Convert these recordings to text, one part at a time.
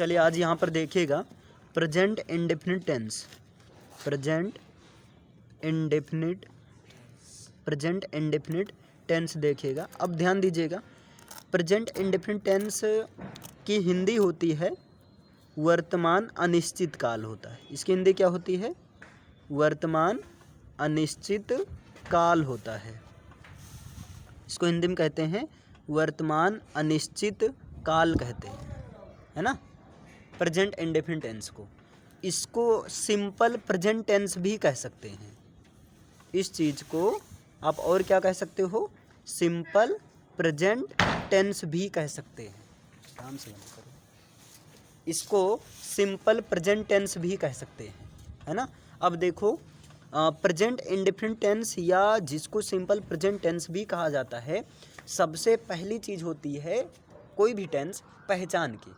चलिए आज यहाँ पर देखिएगा present indefinite tense, present indefinite tense देखिएगा। अब ध्यान दीजिएगा, प्रेजेंट इंडेफिनिट टेंस की हिंदी होती है वर्तमान अनिश्चित काल होता है। इसकी हिंदी क्या होती है? वर्तमान अनिश्चित काल होता है। इसको हिंदी में कहते हैं वर्तमान अनिश्चित काल कहते हैं, है ना, प्रेजेंट इंडेफिनिट टेंस को। इसको सिंपल प्रेजेंट टेंस भी कह सकते हैं। इस चीज़ को आप और क्या कह सकते हो? सिंपल प्रेजेंट टेंस भी कह सकते हैं। आराम से बंद करो। इसको सिंपल प्रेजेंट टेंस भी कह सकते हैं, है ना। अब देखो प्रेजेंट इंडेफिनिट टेंस या जिसको सिंपल प्रेजेंट टेंस भी कहा जाता है, सबसे पहली चीज़ होती है कोई भी टेंस पहचान की।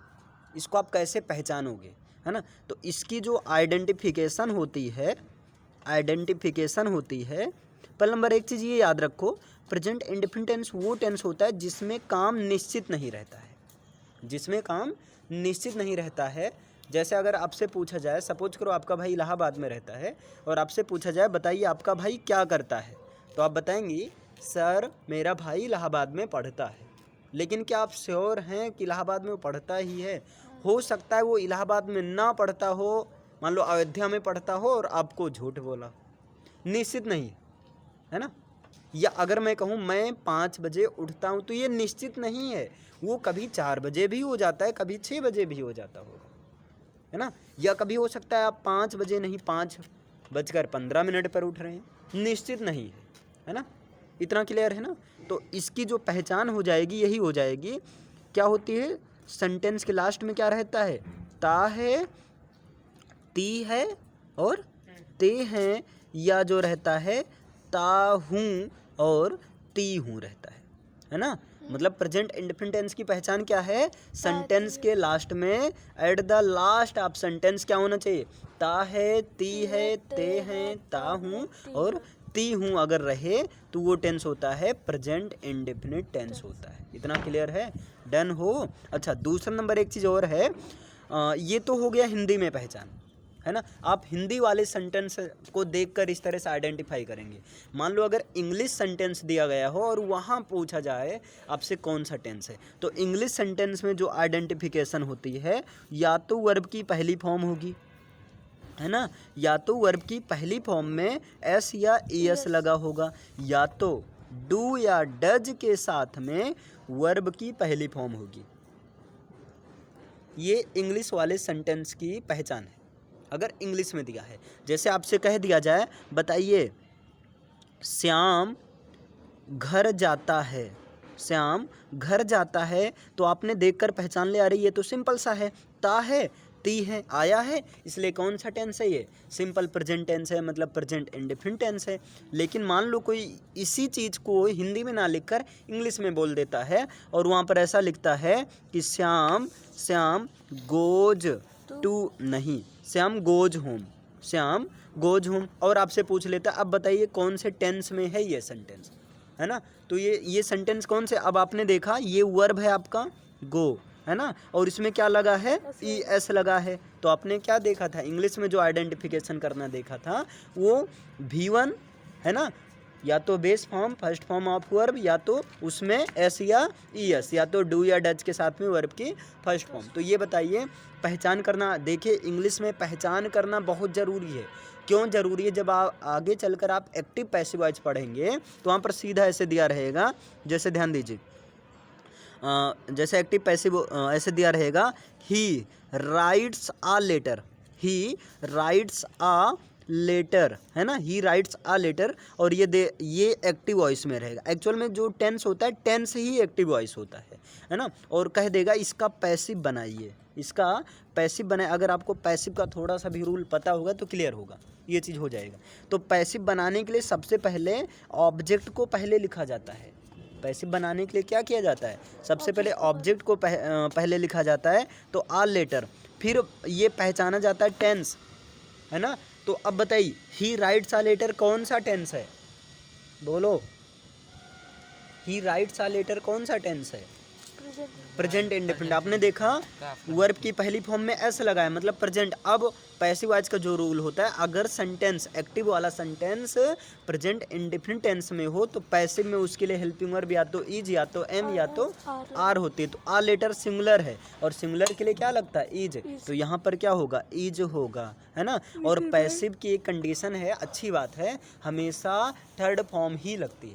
इसको आप कैसे पहचानोगे, है ना। तो इसकी जो आइडेंटिफिकेशन होती है, पहले नंबर एक चीज़ ये याद रखो, प्रेजेंट इंडेफिनिट टेंस वो टेंस होता है जिसमें काम निश्चित नहीं रहता है, जिसमें काम निश्चित नहीं रहता है। जैसे अगर आपसे पूछा जाए, सपोज करो आपका भाई इलाहाबाद में रहता है और आपसे पूछा जाए बताइए आपका भाई क्या करता है, तो आप बताएंगी सर मेरा भाई इलाहाबाद में पढ़ता है। लेकिन क्या आप श्योर हैं कि इलाहाबाद में वो पढ़ता ही है? हो सकता है वो इलाहाबाद में ना पढ़ता हो, मान लो अयोध्या में पढ़ता हो और आपको झूठ बोला, निश्चित नहीं है ना। या अगर मैं कहूँ मैं 5 बजे उठता हूँ, तो ये निश्चित नहीं है, वो कभी 4 बजे भी हो जाता है, कभी 6 बजे भी हो जाता होगा, है ना। या कभी हो सकता है आप 5 बजे नहीं 5:15 पर उठ रहे हैं, निश्चित नहीं है ना। इतना क्लियर है ना। तो इसकी जो पहचान हो जाएगी यही हो जाएगी, क्या होती है, सेंटेंस के लास्ट में क्या रहता है? ता है, ती है और ते हैं, या जो रहता है ता हूँ और ती हूँ रहता है ना। मतलब प्रेजेंट इंडेफिनिट टेंस की पहचान क्या है? सेंटेंस के लास्ट में, at the last of sentence क्या होना चाहिए? ता है, ती है, ते हैं, ता हूँ और ती हूँ अगर रहे तो वो टेंस होता है प्रेजेंट इंडेफिनिट टेंस होता है। इतना क्लियर है? डन हो। अच्छा, दूसरा नंबर एक चीज़ और है, ये तो हो गया हिंदी में पहचान, है ना। आप हिंदी वाले सेंटेंस को देखकर इस तरह से आइडेंटिफाई करेंगे। मान लो अगर इंग्लिश सेंटेंस दिया गया हो और वहाँ पूछा जाए आपसे कौन सा टेंस है, तो इंग्लिश सेंटेंस में जो आइडेंटिफिकेशन होती है, या तो वर्ब की पहली फॉर्म होगी, है ना, या तो वर्ब की पहली फॉर्म में एस या एस लगा होगा, या तो डू या डज के साथ में वर्ब की पहली फॉर्म होगी। ये इंग्लिश वाले सेंटेंस की पहचान है अगर इंग्लिश में दिया है। जैसे आपसे कह दिया जाए बताइए श्याम घर जाता है, श्याम घर जाता है, तो आपने देखकर पहचान लिया, अरे ये तो सिंपल सा है, ता है, ती है, आया है, इसलिए कौन सा टेंस है? ये सिंपल प्रेजेंट टेंस है, मतलब प्रेजेंट इंडेफिनिट टेंस है। लेकिन मान लो कोई इसी चीज़ को हिंदी में ना लिखकर इंग्लिश में बोल देता है और वहाँ पर ऐसा लिखता है कि श्याम गोज टू, नहीं, Shyam goes home, Shyam goes home, और आपसे पूछ लेता अब बताइए कौन से टेंस में है ये सेंटेंस, है ना। तो ये सेंटेंस कौन से, अब आपने देखा ये वर्ब है आपका गो, है ना, और इसमें क्या लगा है? ई एस लगा है। तो आपने क्या देखा था इंग्लिश में, जो आइडेंटिफिकेशन करना देखा था वो V1 है ना, या तो base form first form of verb, या तो उसमें एस या ई एस, या तो डू या डज के साथ में वर्ब की फर्स्ट फॉर्म। तो ये बताइए पहचान करना, देखिए इंग्लिश में पहचान करना बहुत ज़रूरी है। क्यों ज़रूरी है? जब आप आगे चलकर आप एक्टिव पैसिव वॉइस पढ़ेंगे तो वहाँ पर सीधा ऐसे दिया रहेगा, जैसे ध्यान दीजिए, जैसे एक्टिव पैसिव ऐसे दिया रहेगा, he writes a letter, he writes a letter, है ना, ही राइट्स आ लेटर, और ये एक्टिव वॉइस में रहेगा। एक्चुअल में जो टेंस होता है, टेंस ही एक्टिव वॉइस होता है ना। और कह देगा इसका पैसिव बनाइए, इसका पैसिव बनाए। अगर आपको पैसिव का थोड़ा सा भी रूल पता होगा तो क्लियर होगा, ये चीज़ हो जाएगा। तो पैसिव बनाने के लिए सबसे पहले ऑब्जेक्ट को पहले लिखा जाता है। पैसिव बनाने के लिए क्या किया जाता है? सबसे पहले ऑब्जेक्ट को पहले लिखा जाता है, तो आ लेटर, फिर ये पहचाना जाता है टेंस, है ना। तो अब बताइए ही राइट्स आ लेटर कौन सा टेंस है? बोलो, ही राइट्स आ लेटर कौन सा टेंस है? प्रेजेंट इंडेफिनिट आपने देखा वर्ब की पहली फॉर्म में एस लगा है मतलब प्रेजेंट। अब पैसिव वॉइस का जो रूल होता है, अगर सेंटेंस एक्टिव वाला सेंटेंस प्रेजेंट इंडेफिनिट टेंस में हो तो पैसिव में उसके लिए हेल्पिंग वर्ब या तो इज या तो एम या तो आर होती है। तो आर लेटर सिंगुलर है और सिंगुलर के लिए क्या लगता है, इज। तो यहाँ पर क्या होगा, इज होगा, है ना। और पैसिव की एक कंडीशन है, अच्छी बात है, हमेशा थर्ड फॉर्म ही लगती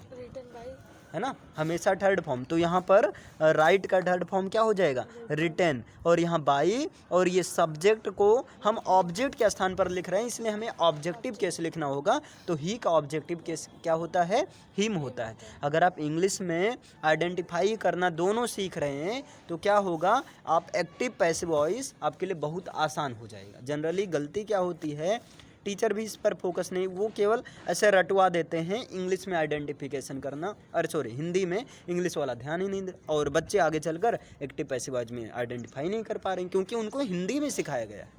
है ना, हमेशा थर्ड फॉर्म। तो यहाँ पर राइट का थर्ड फॉर्म क्या हो जाएगा, रिटन। और यहाँ बाई, और ये सब्जेक्ट को हम ऑब्जेक्ट के स्थान पर लिख रहे हैं, इसलिए हमें ऑब्जेक्टिव केस लिखना होगा। तो ही का ऑब्जेक्टिव केस क्या होता है, हिम होता है। अगर आप इंग्लिश में आइडेंटिफाई करना दोनों सीख रहे हैं तो क्या होगा, आप एक्टिव पैसिव वॉइस आपके लिए बहुत आसान हो जाएगा। जनरली गलती क्या होती है, टीचर भी इस पर फोकस नहीं, वो केवल ऐसे रटवा देते हैं इंग्लिश में आइडेंटिफिकेशन करना, अरे सॉरी हिंदी में, इंग्लिश वाला ध्यान ही नहीं दे, और बच्चे आगे चलकर एक्टिव पैसिव वॉइस में आइडेंटिफाई नहीं कर पा रहे हैं क्योंकि उनको हिंदी में सिखाया गया है।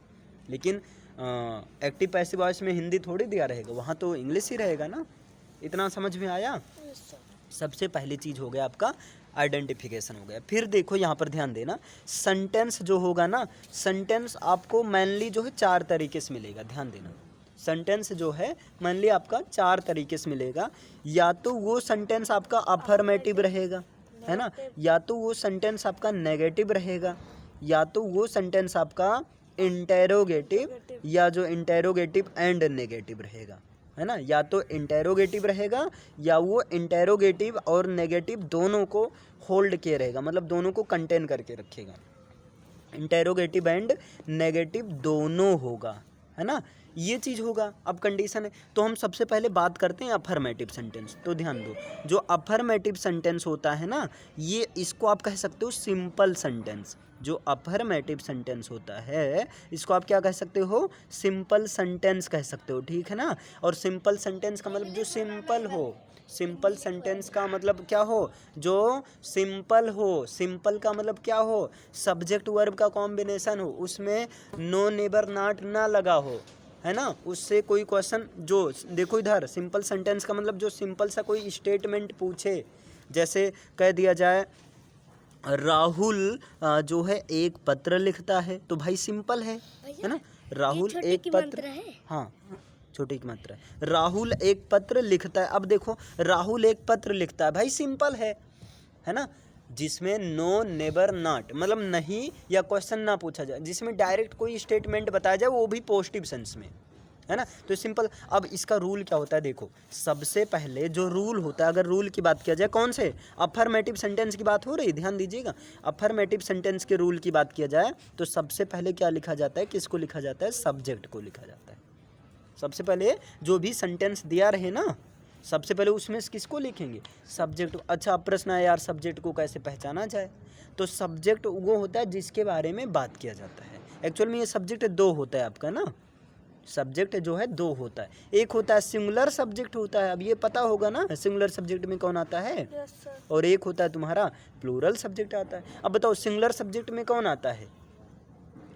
लेकिन एक्टिव पैसिव वॉइस में हिंदी थोड़ी दिया रहेगा, वहाँ तो इंग्लिश ही रहेगा ना। इतना समझ में आया। सबसे पहली चीज़ हो गया आपका आइडेंटिफिकेशन हो गया। फिर देखो यहाँ पर ध्यान देना, सेंटेंस जो होगा ना, सेंटेंस आपको मेनली जो है 4 तरीके से मिलेगा, ध्यान देना। सेंटेंस जो है मेनली आपका 4 तरीके से मिलेगा। या तो वो सेंटेंस आपका अफर्मेटिव रहेगा, है ना, या तो वो सेंटेंस आपका नेगेटिव रहेगा, या तो वो सेंटेंस आपका इंटेरोगेटिव, या जो इंटेरोगेटिव एंड नेगेटिव रहेगा, है ना। या तो इंटेरोगेटिव रहेगा या वो इंटेरोगेटिव और नेगेटिव दोनों को होल्ड किए रहेगा, मतलब दोनों को कंटेन करके रखेगा। इंटेरोगेटिव एंड नेगेटिव दोनों होगा, है ना, ये चीज़ होगा। अब कंडीशन है तो हम सबसे पहले बात करते हैं अफर्मेटिव सेंटेंस। तो ध्यान दो, जो अफर्मेटिव सेंटेंस होता है ना, ये इसको आप कह सकते हो सिंपल सेंटेंस। जो अफर्मेटिव सेंटेंस होता है इसको आप क्या कह सकते हो, सिंपल सेंटेंस कह सकते हो, ठीक है ना। और सिंपल सेंटेंस का मतलब जो सिंपल हो, सिंपल सेंटेंस का मतलब क्या हो, जो सिंपल हो। सिंपल का मतलब क्या हो, सब्जेक्ट वर्ब का कॉम्बिनेशन हो, उसमें नो नेबर नॉट ना लगा हो, है ना, उससे कोई क्वेश्चन, जो देखो इधर सिंपल सेंटेंस का मतलब जो सिंपल सा कोई स्टेटमेंट पूछे, जैसे कह दिया जाए राहुल जो है एक पत्र लिखता है, तो भाई सिंपल है ना। राहुल एक पत्र, हाँ छोटी की मात्रा है, राहुल एक पत्र लिखता है। अब देखो राहुल एक पत्र लिखता है, भाई सिंपल है ना, जिसमें नो नेबर नॉट मतलब नहीं या क्वेश्चन ना पूछा जाए, जिसमें डायरेक्ट कोई स्टेटमेंट बताया जाए, वो भी पॉजिटिव सेंस में, है ना, तो सिंपल। अब इसका रूल क्या होता है, देखो सबसे पहले जो रूल होता है, अगर रूल की बात किया जाए, कौन से, अफर्मेटिव सेंटेंस की बात हो रही, ध्यान दीजिएगा। अफर्मेटिव सेंटेंस के रूल की बात किया जाए तो सबसे पहले क्या लिखा जाता है, किसको लिखा जाता है, सब्जेक्ट को लिखा जाता है। सबसे पहले जो भी सेंटेंस दिया रहे ना, सबसे पहले उसमें किसको लिखेंगे, सब्जेक्ट। अच्छा अब प्रश्न है यार सब्जेक्ट को कैसे पहचाना जाए, तो सब्जेक्ट वो होता है जिसके बारे में बात किया जाता है। एक्चुअल में ये सब्जेक्ट 2 होता है आपका ना, सब्जेक्ट जो है 2 होता है। एक होता है सिंगुलर सब्जेक्ट होता है, अब ये पता होगा ना सिंगुलर सब्जेक्ट में कौन आता है, और एक होता है तुम्हारा प्लूरल सब्जेक्ट आता है। अब बताओ सिंगुलर सब्जेक्ट में कौन आता है,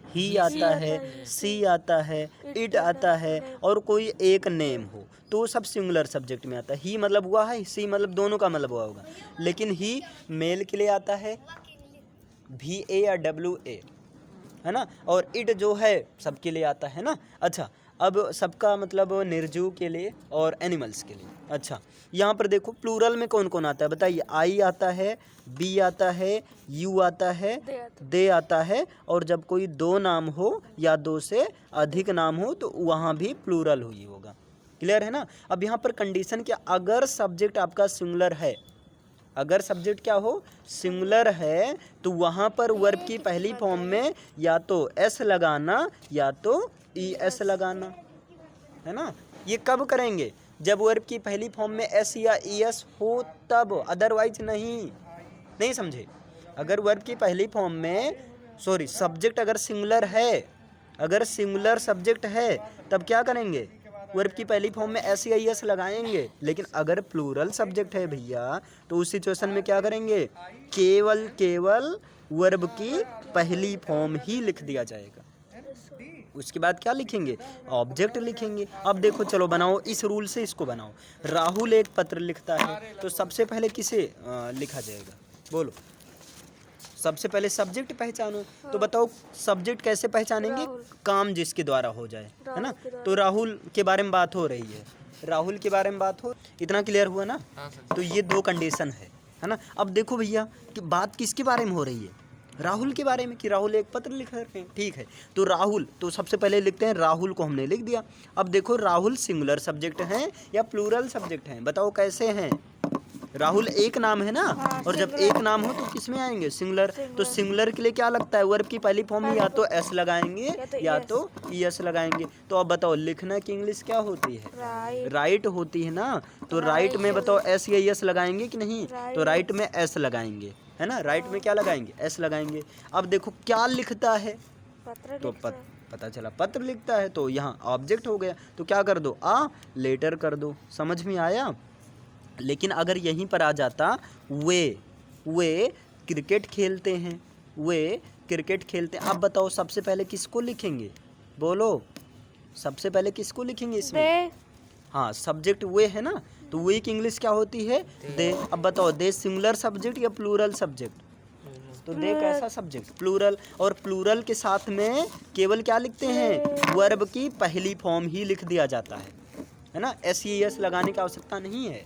ही आता है, सी आता है, इट आता है, और कोई एक नेम हो, तो वो सब सिंगुलर सब्जेक्ट में आता है। ही मतलब हुआ है, सी मतलब दोनों का मतलब हुआ होगा, लेकिन ही मेल के लिए आता है, VA या WA, है ना, और इट जो है सबके लिए आता है ना। अच्छा अब सबका मतलब निर्जीव के लिए और एनिमल्स के लिए। अच्छा यहाँ पर देखो प्लूरल में कौन कौन आता है बताइए, आई आता है, बी आता है, यू आता है, दे आता है, और जब कोई 2 नाम हो या 2 से अधिक नाम हो तो वहाँ भी प्लूरल ही होगा। क्लियर है ना। अब यहाँ पर कंडीशन क्या, अगर सब्जेक्ट आपका सिंगुलर है, अगर सब्जेक्ट क्या हो, सिंगुलर है, तो वहाँ पर वर्ब की पहली फॉर्म में या तो एस लगाना या तो ES लगाना, है ना। ये कब करेंगे, जब वर्ब की पहली फॉर्म में S या ES हो तब, अदरवाइज नहीं समझे। अगर वर्ब की पहली फॉर्म में सॉरी सब्जेक्ट अगर सिंगुलर है, अगर सिंगुलर सब्जेक्ट है तब क्या करेंगे, वर्ब की पहली फॉर्म में S या ES लगाएंगे। लेकिन अगर प्लूरल सब्जेक्ट है भैया तो उस सिचुएशन में क्या करेंगे, केवल वर्ब की पहली फॉर्म ही लिख दिया जाएगा। उसके बाद क्या लिखेंगे, ऑब्जेक्ट लिखेंगे। अब देखो चलो बनाओ, इस रूल से इसको बनाओ। राहुल एक पत्र लिखता है, तो सबसे पहले किसे लिखा जाएगा, बोलो। सबसे पहले सब्जेक्ट पहचानो। तो बताओ सब्जेक्ट कैसे पहचानेंगे? काम जिसके द्वारा हो जाए, है ना। तो राहुल के बारे में बात हो रही है, राहुल के बारे में बात हो, इतना क्लियर हुआ ना। तो ये दो कंडीशन है ना। अब देखो भैया कि बात किसके बारे में हो रही है? राहुल के बारे में, कि राहुल एक पत्र लिख रहे हैं, ठीक है। तो राहुल, तो सबसे पहले लिखते हैं राहुल को हमने लिख दिया। अब देखो राहुल सिंगुलर सब्जेक्ट हैं या प्लूरल सब्जेक्ट हैं, बताओ कैसे हैं? राहुल एक नाम है ना, और जब एक नाम हो तो किस में आएंगे? सिंगुलर। तो सिंगुलर के लिए क्या लगता है? वर्ब की पहली फॉर्म में या तो एस लगाएंगे या तो ईएस लगाएंगे। तो अब बताओ लिखना की इंग्लिश क्या होती है? राइट होती है ना। तो राइट में बताओ एस या ईएस लगाएंगे कि नहीं? तो राइट में एस लगाएंगे, है ना। राइट में क्या लगाएंगे? एस लगाएंगे। अब देखो क्या लिखता है? तो पता चला पत्र लिखता है, तो यहाँ ऑब्जेक्ट हो गया। तो क्या कर दो? लेटर कर दो। समझ में आया? लेकिन अगर यहीं पर आ जाता वे क्रिकेट खेलते हैं, वे क्रिकेट खेलते हैं। अब बताओ सबसे पहले किसको लिखेंगे? बोलो सबसे पहले किसको लिखेंगे इसमें? हाँ, सब्जेक्ट वे है ना, तो वे की इंग्लिश क्या होती है? दे। अब बताओ दे सिंगुलर सब्जेक्ट या प्लूरल सब्जेक्ट? तो दे कैसा सब्जेक्ट? प्लूरल। और प्लूरल के साथ में केवल क्या लिखते हैं? वर्ब की पहली फॉर्म ही लिख दिया जाता है ना। एस ई एस लगाने की आवश्यकता नहीं है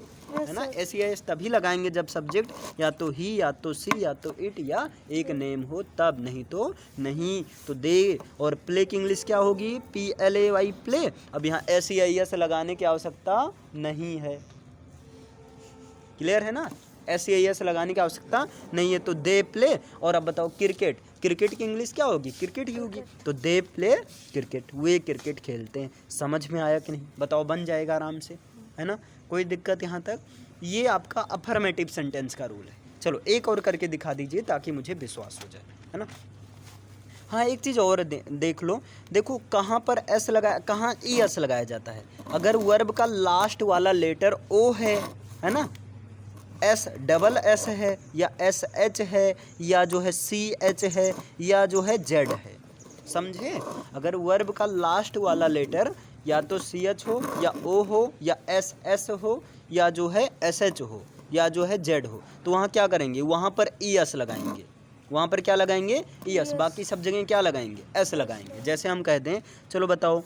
ना। एस ई एस तभी लगाएंगे जब सब्जेक्ट या तो ही या तो सी या तो इट या एक नेम हो, तब, नहीं तो नहीं। तो दे और प्ले की इंग्लिश क्या होगी? PLAY play. अब यहाँ एस ई एस लगाने की आवश्यकता नहीं है, क्लियर है ना। एस ई एस लगाने की आवश्यकता नहीं है। तो दे प्ले। और अब बताओ क्रिकेट, क्रिकेट की इंग्लिश क्या होगी? क्रिकेट ही होगी। तो they play cricket, way cricket खेलते हैं। समझ में आया कि नहीं? बताओ बन जाएगा आराम से, है ना। कोई दिक्कत यहाँ तक? ये आपका अफर्मेटिव सेंटेंस का रूल है। चलो एक और करके दिखा दीजिए ताकि मुझे विश्वास हो जाए, है ना। हाँ, एक चीज़ और देख लो। देखो कहाँ पर एस लगाया, कहाँ ई एस लगाया जाता है? अगर वर्ब का लास्ट वाला लेटर ओ है ना, एस डबल एस है या एस एच है या जो है सी एच है या जो है जेड है, समझे। अगर वर्ब का लास्ट वाला लेटर या तो सी एच हो या ओ हो या एस एस हो या जो है एस एच हो या जो है जेड हो, तो वहाँ क्या करेंगे? वहाँ पर ई एस लगाएंगे। वहाँ पर क्या लगाएंगे? E S. बाकी सब जगह क्या लगाएंगे? एस लगाएंगे। जैसे हम कह दें, चलो बताओ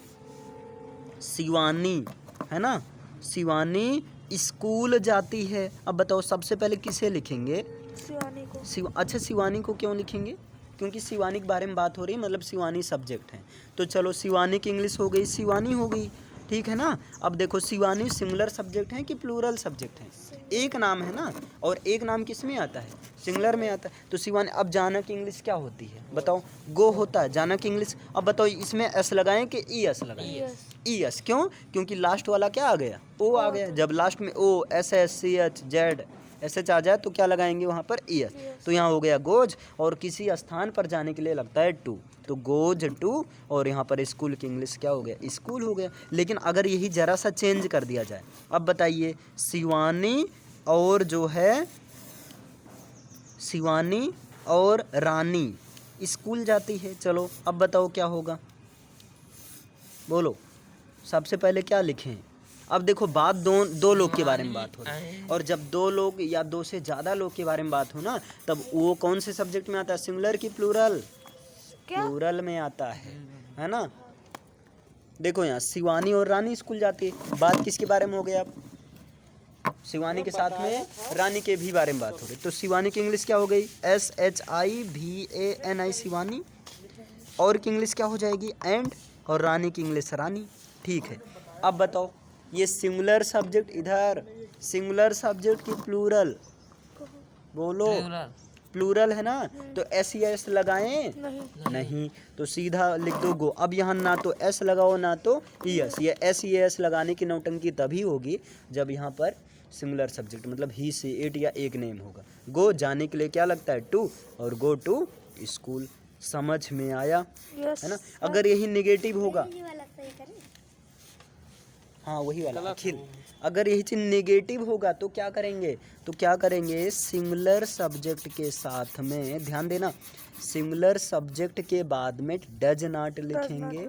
शिवानी, है ना, शिवानी स्कूल जाती है। अब बताओ सबसे पहले किसे लिखेंगे? शिवानी को। अच्छा, शिवानी को क्यों लिखेंगे? क्योंकि शिवानी के बारे में बात हो रही है, मतलब शिवानी सब्जेक्ट है। तो चलो शिवानी की इंग्लिश हो गई शिवानी हो गई, ठीक है ना। अब देखो शिवानी सिंगुलर सब्जेक्ट है कि प्लूरल सब्जेक्ट है? एक नाम है ना, और एक नाम किस में आता है? सिंगुलर में आता है। तो शिवानी। अब जाना की इंग्लिश क्या होती है? बताओ गो होता है जाना की इंग्लिश। अब बताओ इसमें एस लगाएं कि ई एस लगाएं? E S. क्यों? क्योंकि लास्ट वाला क्या आ गया? ओ आ गया। जब लास्ट में O S S C H Z S H आ जाए तो क्या लगाएंगे वहाँ पर? E S. तो यहाँ हो गया गोज, और किसी स्थान पर जाने के लिए लगता है टू, तो गोज टू। और यहाँ पर स्कूल की इंग्लिश क्या हो गया? स्कूल हो गया। लेकिन अगर यही जरा सा चेंज कर दिया जाए, अब बताइए शिवानी और जो है शिवानी और रानी स्कूल जाती है। चलो अब बताओ क्या होगा? बोलो सबसे पहले क्या लिखें? अब देखो बात दो लोग के बारे में बात हो रही है, और जब दो लोग या दो से ज़्यादा लोग के बारे में बात हो ना, तब वो कौन से सब्जेक्ट में आता है? सिंगुलर की प्लूरल? प्लूरल में आता है ना। देखो यहाँ शिवानी और रानी स्कूल जाती है। बात किसके बारे में हो गई? आप शिवानी के साथ में रानी के भी बारे में बात हो रही। तो शिवानी की इंग्लिश क्या हो गई? SHIVANI शिवानी। और की इंग्लिश क्या हो जाएगी? एंड। और रानी की इंग्लिश रानी, ठीक है। अब बताओ ये सिंगुलर सब्जेक्ट, इधर सिंगुलर सब्जेक्ट की प्लूरल? बोलो प्लूरल है ना। तो एस ई एस लगाएं? नहीं। तो सीधा लिख दो गो। अब यहाँ ना तो एस लगाओ ना तो ई एस। ये एस ई एस लगाने की नौटंकी तभी होगी जब यहाँ पर सिंगुलर सब्जेक्ट मतलब ही से इट या एक नेम होगा। गो जाने के लिए क्या लगता है? टू, और गो टू स्कूल। समझ में आया? है ना। अगर यही नेगेटिव होगा, हाँ वही वाला अखिल, अगर यही चीज नेगेटिव होगा तो क्या करेंगे? तो क्या करेंगे? सिंगुलर सब्जेक्ट के साथ में, ध्यान देना, सिंगुलर सब्जेक्ट के बाद में डज नॉट लिखेंगे,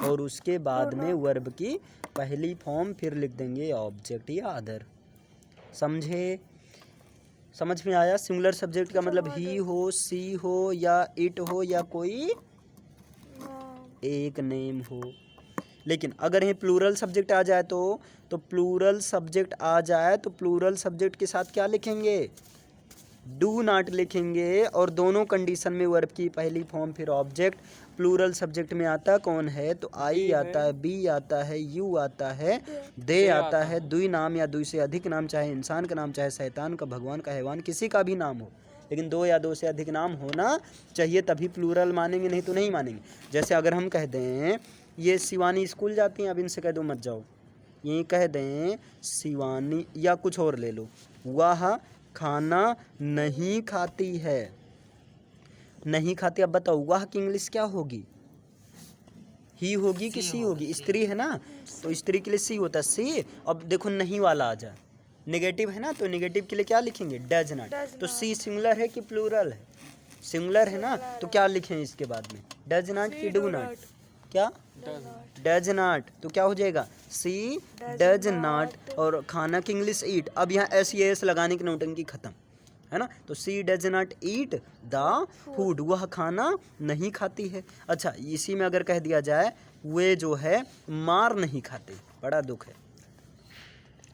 और उसके बाद में वर्ब की पहली फॉर्म फिर लिख देंगे ऑब्जेक्ट या अदर। समझे? समझ में आया? सिंगुलर सब्जेक्ट का मतलब ही हो, सी हो या इट हो या कोई एक नेम हो। लेकिन अगर ये प्लूरल सब्जेक्ट आ जाए तो प्लूरल सब्जेक्ट आ जाए तो प्लूरल सब्जेक्ट के साथ क्या लिखेंगे? डू नॉट लिखेंगे। और दोनों कंडीशन में वर्ब की पहली फॉर्म फिर ऑब्जेक्ट। प्लूरल सब्जेक्ट में आता कौन है? तो आई आता है, बी आता है, यू आता है, दे आता है, दुई नाम या दुई से अधिक नाम, चाहे इंसान का नाम, चाहे शैतान का, भगवान का, हैवान, किसी का भी नाम हो, लेकिन दो या दो से अधिक नाम होना चाहिए, तभी प्लूरल मानेंगे, नहीं तो नहीं मानेंगे। जैसे अगर हम कह दें ये शिवानी स्कूल जाती हैं, अब इनसे कह दो मत जाओ, यही कह दें शिवानी, या कुछ और ले लो, वह खाना नहीं खाती है, नहीं खाती। अब बताओ वह की इंग्लिश क्या होगी? ही होगी कि सी होगी? स्त्री है ना, तो स्त्री के लिए सी होता है, सी। अब देखो नहीं वाला आ जाए, नेगेटिव है ना, तो नेगेटिव के लिए क्या लिखेंगे? Does not. तो सी सिंगुलर है कि प्लूरल है? सिंगुलर है ना, तो क्या लिखें इसके बाद में? डज नॉट कि डू नॉट? क्या? Does not. तो क्या हो जाएगा? सी डज नॉट। और खाना की इंग्लिश ईट। अब यहाँ एस या एस लगाने की नौटंकी खत्म, है ना। तो she does not eat the food, वह खाना नहीं खाती है। अच्छा, इसी में अगर कह दिया जाए वे जो है मार नहीं खाते, बड़ा दुख है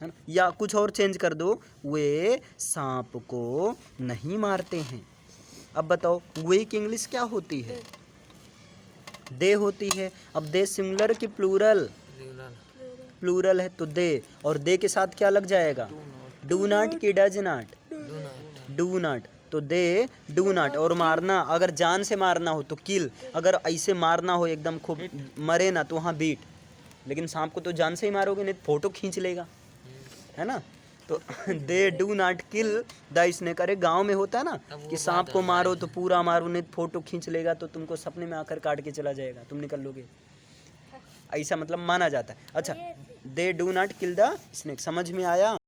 ना। या कुछ और चेंज कर दो, वे सांप को नहीं मारते हैं। अब बताओ वे की इंग्लिश क्या होती है? दे होती है। अब दे सिंगुलर की प्लूरल? प्लूरल है तो दे, और दे के साथ क्या लग जाएगा? डू नॉट की डज नॉट? Do not. तो दे डू नॉट। और मारना, अगर जान से मारना हो तो किल, अगर ऐसे मारना हो एकदम खूब मरे ना तो वहाँ बीट। लेकिन सांप को तो जान से ही मारोगे, नहीं फोटो खींच लेगा, है ना। तो they do not kill the snake. अरे गाँव में होता है ना कि सांप को मारो तो पूरा मारो, नहीं फोटो खींच लेगा तो तुमको सपने में आकर काट के चला जाएगा, तुम निकल लोगे, ऐसा मतलब माना जाता है। अच्छा, they do not kill the snake, समझ में आया?